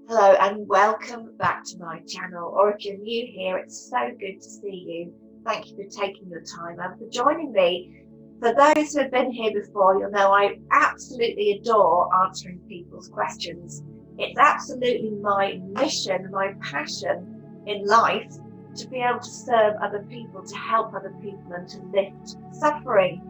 Hello and welcome back to my channel, or if you're new here, it's so good to see you. Thank you for taking your time and for joining me. For those who have been here before, you'll know I absolutely adore answering people's questions. It's absolutely my mission, my passion in life to be able to serve other people, to help other people and to lift suffering.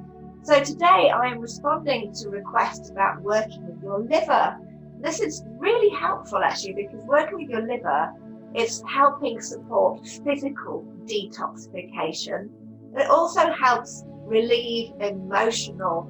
So today I am responding to requests about working with your liver. This is really helpful actually, because working with your liver is helping support physical detoxification. It also helps relieve emotional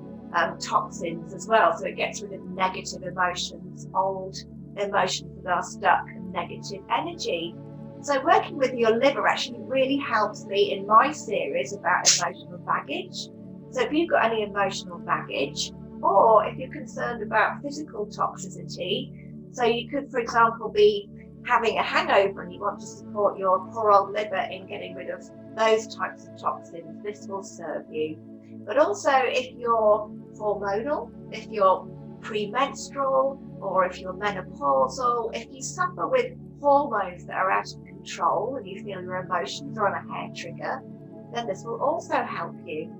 toxins as well. So it gets rid of negative emotions, old emotions that are stuck, and negative energy. So working with your liver actually really helps me in my series about emotional baggage. So if you've got any emotional baggage, or if you're concerned about physical toxicity, so you could, for example, be having a hangover and you want to support your poor old liver in getting rid of those types of toxins, this will serve you. But also if you're hormonal, if you're premenstrual, or if you're menopausal, if you suffer with hormones that are out of control and you feel your emotions are on a hair trigger, then this will also help you.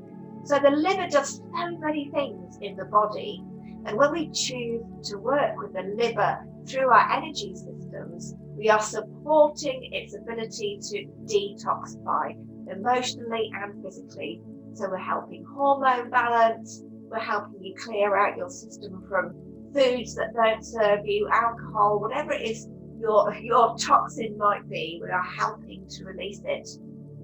So the liver does so many things in the body, and when we choose to work with the liver through our energy systems, we are supporting its ability to detoxify emotionally and physically. So we're helping hormone balance, we're helping you clear out your system from foods that don't serve you, alcohol, whatever it is your toxin might be, we are helping to release it.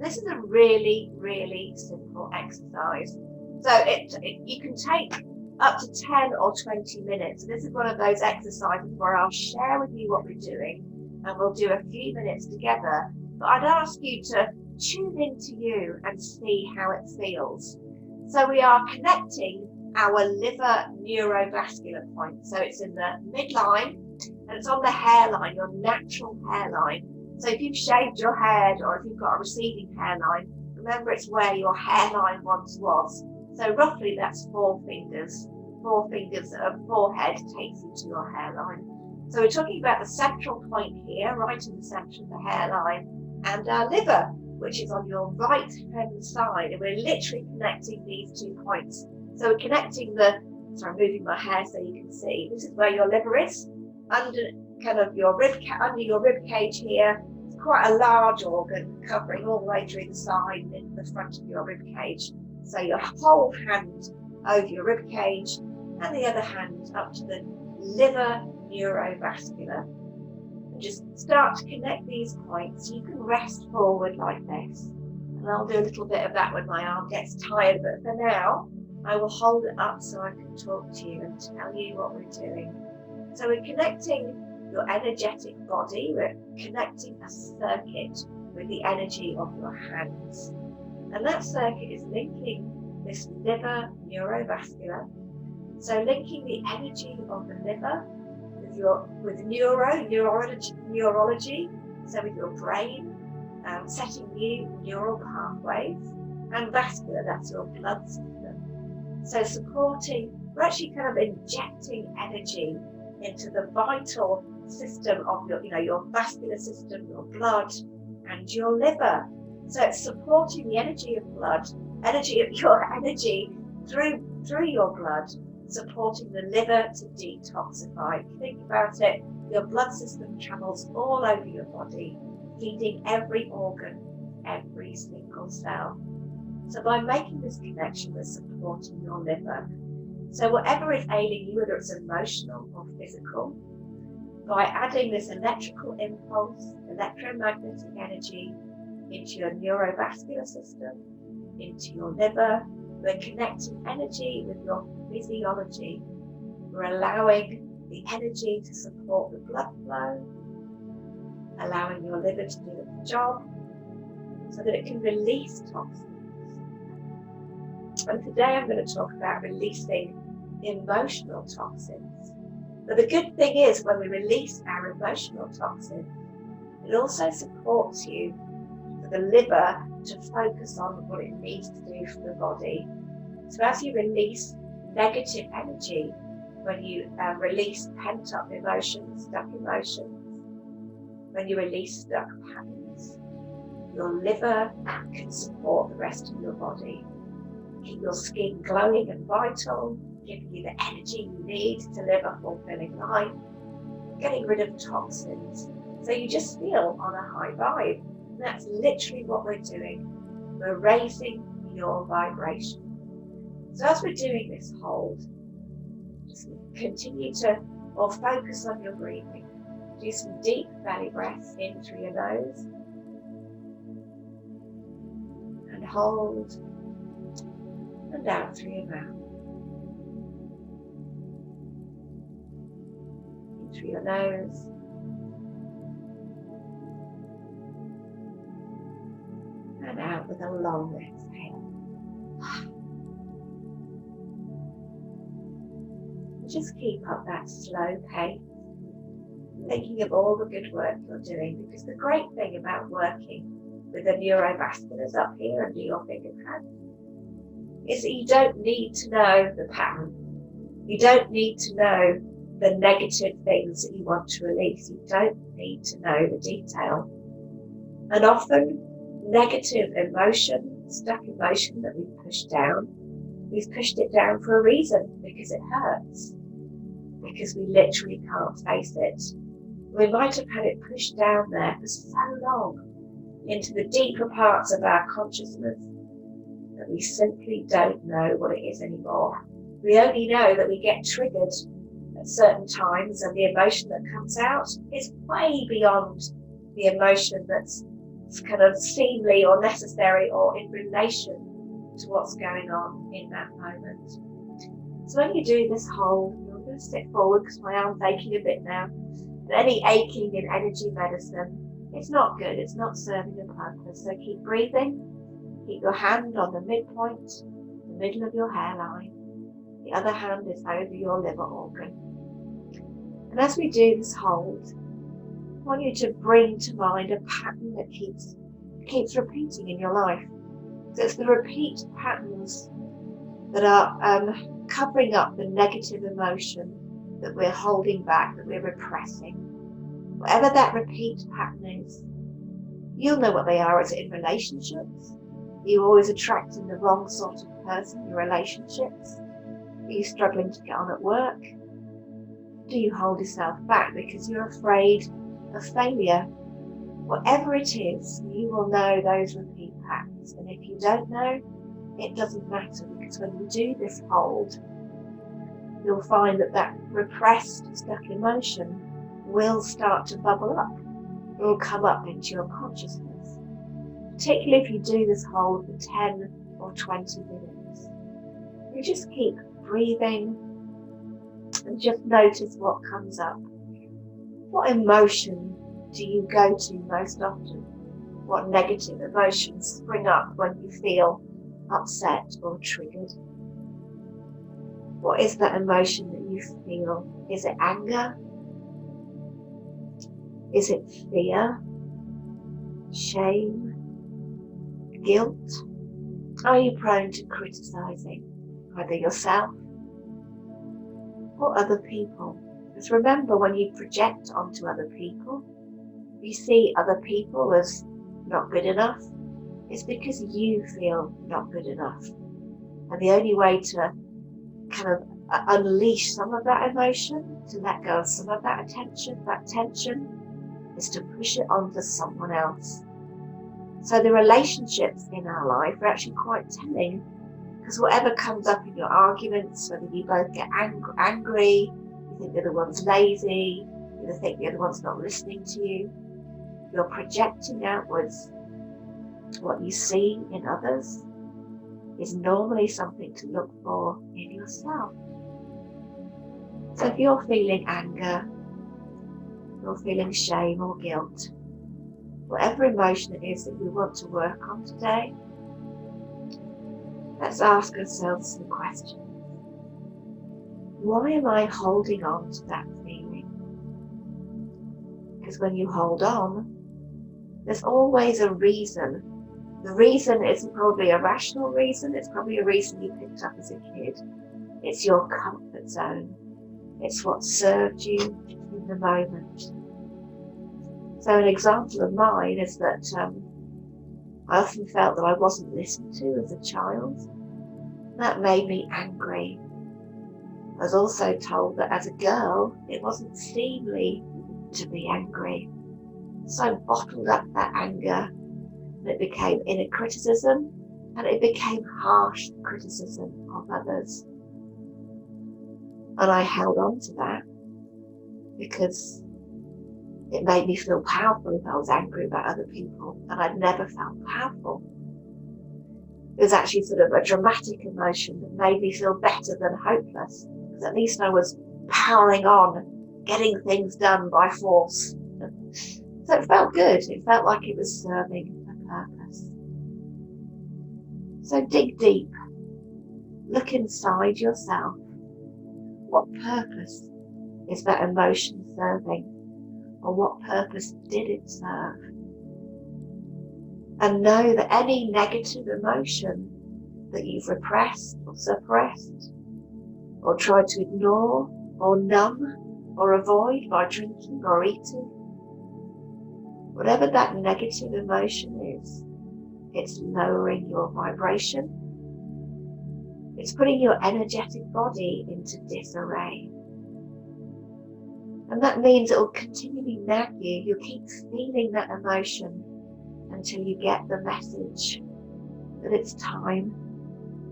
This is a really, really simple exercise. So you can take up to 10 or 20 minutes. This is one of those exercises where I'll share with you what we're doing and we'll do a few minutes together. But I'd ask you to tune into you and see how it feels. So we are connecting our liver neurovascular point. So it's in the midline and it's on the hairline, your natural hairline. So if you've shaved your head or if you've got a receding hairline, remember it's where your hairline once was. So roughly that's 4 fingers. 4 fingers of forehead takes you to your hairline. So we're talking about the central point here, right in the center of the hairline, and our liver, which is on your right hand side. And we're literally connecting these 2 points. So we're connecting I'm moving my hair so you can see. This is where your liver is, under kind of under your rib cage here. It's quite a large organ covering all the way through the side and in the front of your rib cage. So your whole hand over your rib cage and the other hand up to the liver neurovascular. And just start to connect these points. You can rest forward like this. And I'll do a little bit of that when my arm gets tired, but for now I will hold it up so I can talk to you and tell you what we're doing. So we're connecting your energetic body, we're connecting a circuit with the energy of your hands. And that circuit is linking this liver neurovascular. So linking the energy of the liver with neurology, so with your brain, setting new neural pathways, and vascular, that's your blood system. So supporting, we're actually kind of injecting energy into the vital system of your vascular system, your blood, and your liver. So it's supporting the energy of blood, your energy through your blood, supporting the liver to detoxify. If you think about it, your blood system travels all over your body, feeding every organ, every single cell. So by making this connection, we're supporting your liver. So whatever is ailing you, whether it's emotional or physical, by adding this electrical impulse, electromagnetic energy into your neurovascular system, into your liver, we're connecting energy with your physiology. We're allowing the energy to support the blood flow, allowing your liver to do its job so that it can release toxins. And today I'm going to talk about releasing emotional toxins. But the good thing is, when we release our emotional toxins, it also supports you for the liver to focus on what it needs to do for the body. So as you release negative energy, when you release pent-up emotions, stuck emotions, when you release stuck patterns, your liver can support the rest of your body, keep your skin glowing and vital, giving you the energy you need to live a fulfilling life, getting rid of toxins, so you just feel on a high vibe. And that's literally what we're doing. We're raising your vibration. So as we're doing this hold, just continue to focus on your breathing. Do some deep belly breaths in through your nose and hold, and out through your mouth. In through your nose and out with a long exhale. Just keep up that slow pace, thinking of all the good work you're doing, because the great thing about working with the neurovasculars up here under your finger pad is that you don't need to know the pattern. You don't need to know the negative things that you want to release. You don't need to know the detail. And often negative emotion, stuck emotion that we've pushed it down for a reason, because it hurts, because we literally can't face it. We might have had it pushed down there for so long into the deeper parts of our consciousness that we simply don't know what it is anymore. We only know that we get triggered at certain times, and the emotion that comes out is way beyond the emotion that's kind of seemly or necessary or in relation to what's going on in that moment. So when you do this hold, I'm going to sit forward because my arm's aching a bit now. And any aching in energy medicine, it's not good, it's not serving a purpose. So keep breathing, keep your hand on the midpoint, the middle of your hairline. The other hand is over your liver organ. And as we do this hold, I want you to bring to mind a pattern that keeps repeating in your life. So it's the repeat patterns that are covering up the negative emotion that we're holding back, that we're repressing. Whatever that repeat pattern is, you'll know what they are. Is it in relationships? Are you always attracting the wrong sort of person in relationships? Are you struggling to get on at work? Do you hold yourself back because you're afraid of failure? Whatever it is, you will know those repeat patterns. And if you don't know, it doesn't matter, because when you do this hold, you'll find that repressed, stuck emotion will start to bubble up. It will come up into your consciousness, particularly if you do this hold for 10 or 20 minutes. You just keep breathing and just notice what comes up. What emotion do you go to most often? What negative emotions spring up when you feel upset or triggered? What is that emotion that you feel? Is it anger? Is it fear? Shame? Guilt? Are you prone to criticizing either yourself or other people? Because remember, when you project onto other people, you see other people as not good enough, it's because you feel not good enough. And the only way to kind of unleash some of that emotion, to let go of some of that tension, is to push it onto someone else. So the relationships in our life are actually quite telling, because whatever comes up in your arguments, whether you both get angry, you think the other one's lazy, you think the other one's not listening to you, you're projecting outwards. What you see in others is normally something to look for in yourself. So if you're feeling anger, you're feeling shame or guilt, whatever emotion it is that you want to work on today, let's ask ourselves some questions. Why am I holding on to that feeling? Because when you hold on, there's always a reason. The reason isn't probably a rational reason, it's probably a reason you picked up as a kid. It's your comfort zone. It's what served you in the moment. So an example of mine is that I often felt that I wasn't listened to as a child. That made me angry. I was also told that as a girl, it wasn't seemly to be angry. So I bottled up that anger, and it became inner criticism, and it became harsh criticism of others. And I held on to that because it made me feel powerful if I was angry about other people, and I'd never felt powerful. It was actually sort of a dramatic emotion that made me feel better than hopeless, because at least I was powering on, getting things done by force. So it felt good. It felt like it was serving a purpose. So dig deep. Look inside yourself. What purpose is that emotion serving? Or what purpose did it serve? And know that any negative emotion that you've repressed or suppressed or tried to ignore or numb or avoid by drinking or eating, whatever that negative emotion is, it's lowering your vibration. It's putting your energetic body into disarray. And that means it will continually nag you. You'll keep feeling that emotion until you get the message that it's time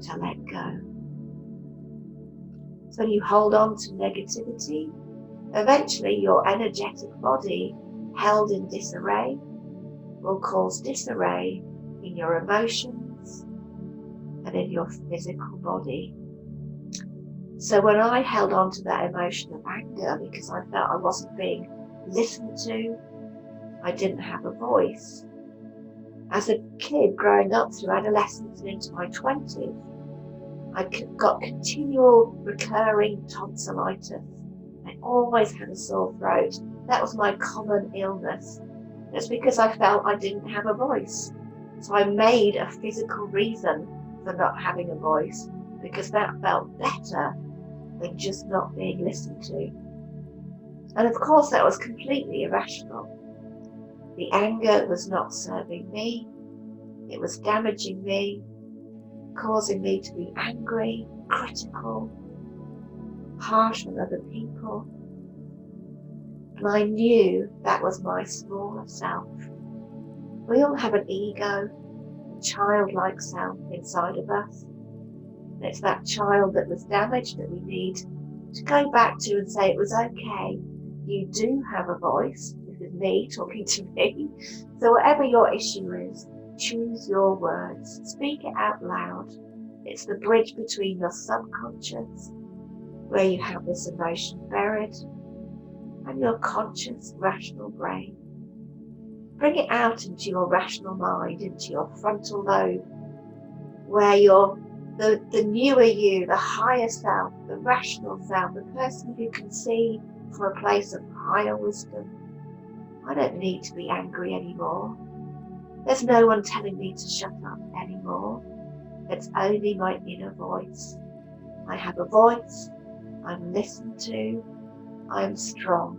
to let go. So you hold on to negativity. Eventually your energetic body, held in disarray, will cause disarray in your emotions and in your physical body. So when I held on to that emotion of anger because I felt I wasn't being listened to, I didn't have a voice. As a kid growing up through adolescence and into my 20s, I got continual recurring tonsillitis. I always had a sore throat. That was my common illness. It's because I felt I didn't have a voice. So I made a physical reason for not having a voice, because that felt better than just not being listened to. And of course that was completely irrational. The anger was not serving me. It was damaging me, causing me to be angry, critical, harsh on other people. And I knew that was my smaller self. We all have an ego, a childlike self inside of us. And it's that child that was damaged that we need to go back to and say, it was okay. You do have a voice. This is me talking to me. So whatever your issue is, choose your words. Speak it out loud. It's the bridge between your subconscious, where you have this emotion buried, and your conscious, rational brain. Bring it out into your rational mind, into your frontal lobe, where you're the newer you, the higher self, the rational self, the person who can see from a place of higher wisdom. I don't need to be angry anymore. There's no one telling me to shut up anymore. It's only my inner voice. I have a voice. I'm listened to. I'm strong.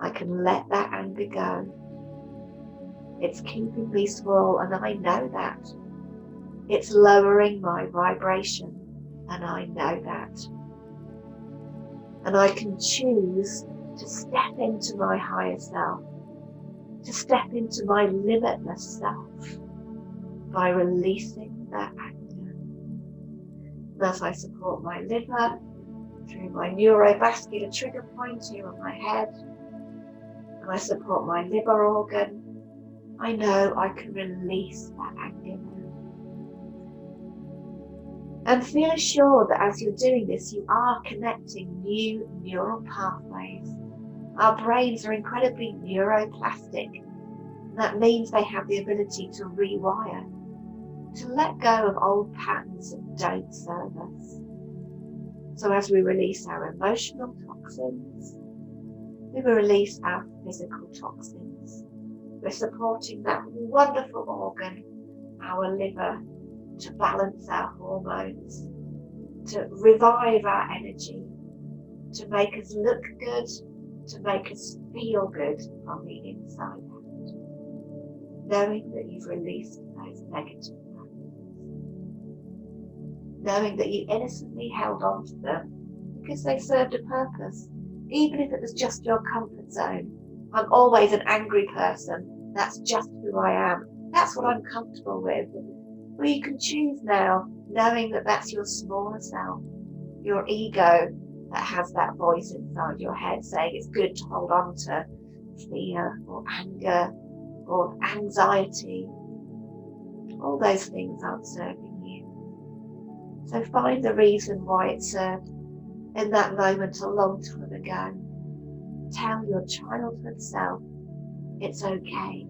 I can let that anger go. It's keeping me small, and I know that. It's lowering my vibration, and I know that. And I can choose to step into my higher self, to step into my limitless self by releasing that anger. And as I support my liver through my neurovascular trigger point here on my head, and I support my liver organ, I know I can release that anger now. And feel assured that as you're doing this, you are connecting new neural pathways. Our brains are incredibly neuroplastic. And that means they have the ability to rewire, to let go of old patterns that don't serve us. So as we release our emotional toxins, we will release our physical toxins. We're supporting that wonderful organ, our liver, to balance our hormones, to revive our energy, to make us look good, to make us feel good from the inside out, knowing that you've released those negative patterns, knowing that you innocently held on to them because they served a purpose, even if it was just your comfort zone. I'm always an angry person. That's just who I am. That's what I'm comfortable with. Well, you can choose now, knowing that that's your smaller self, your ego that has that voice inside your head saying it's good to hold on to fear or anger or anxiety. All those things aren't serving you. So find the reason why it served in that moment a long time ago. Tell your childhood self it's okay.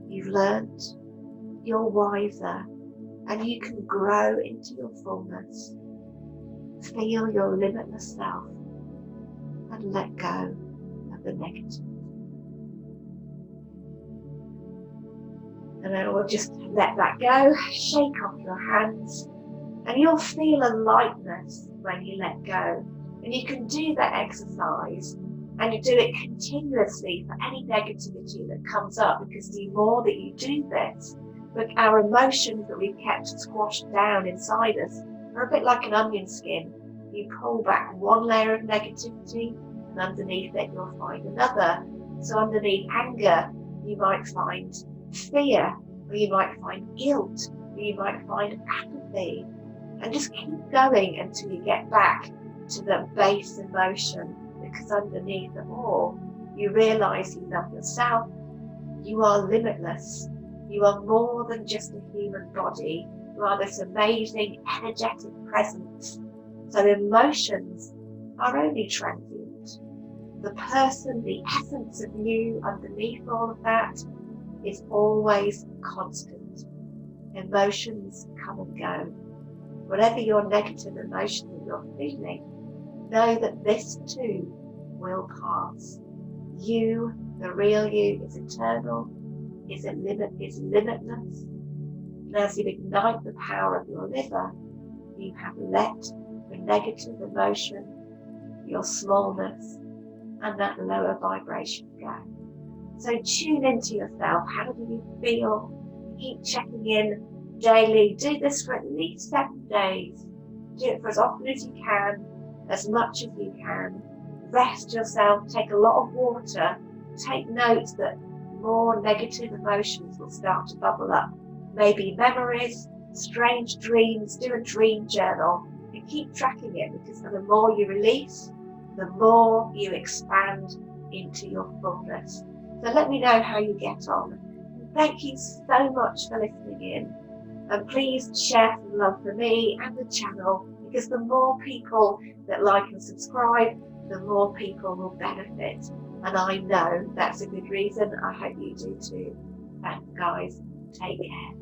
You've learned, you're wiser, and you can grow into your fullness. Feel your limitless self and let go of the negative. And then we'll just let that go, shake off your hands, and you'll feel a lightness when you let go. And you can do that exercise and you do it continuously for any negativity that comes up, because the more that you do this, but our emotions that we've kept squashed down inside us are a bit like an onion skin. You pull back one layer of negativity and underneath it you'll find another. So underneath anger you might find fear, or you might find guilt, or you might find apathy, and just keep going until you get back to the base emotion, because underneath it all you realise you love yourself, you are limitless, you are more than just a human body, you are this amazing energetic presence. So emotions are only transient. The person, the essence of you underneath all of that is always constant. Emotions come and go. Whatever your negative emotion that you're feeling, know that this too will pass. You, the real you, is eternal, is limitless. And as you ignite the power of your liver, you have let the negative emotion, your smallness, and that lower vibration go. So tune into yourself. How do you feel? Keep checking in daily. Do this for at least 7 days. Do it for as often as you can, as much as you can. Rest yourself, take a lot of water. Take note that more negative emotions will start to bubble up. Maybe memories, strange dreams. Do a dream journal and keep tracking it, because the more you release, the more you expand into your fullness. So let me know how you get on. Thank you so much for listening in. And please share some love for me and the channel, because the more people that like and subscribe, the more people will benefit. And I know that's a good reason. I hope you do too. Thanks, guys. Take care.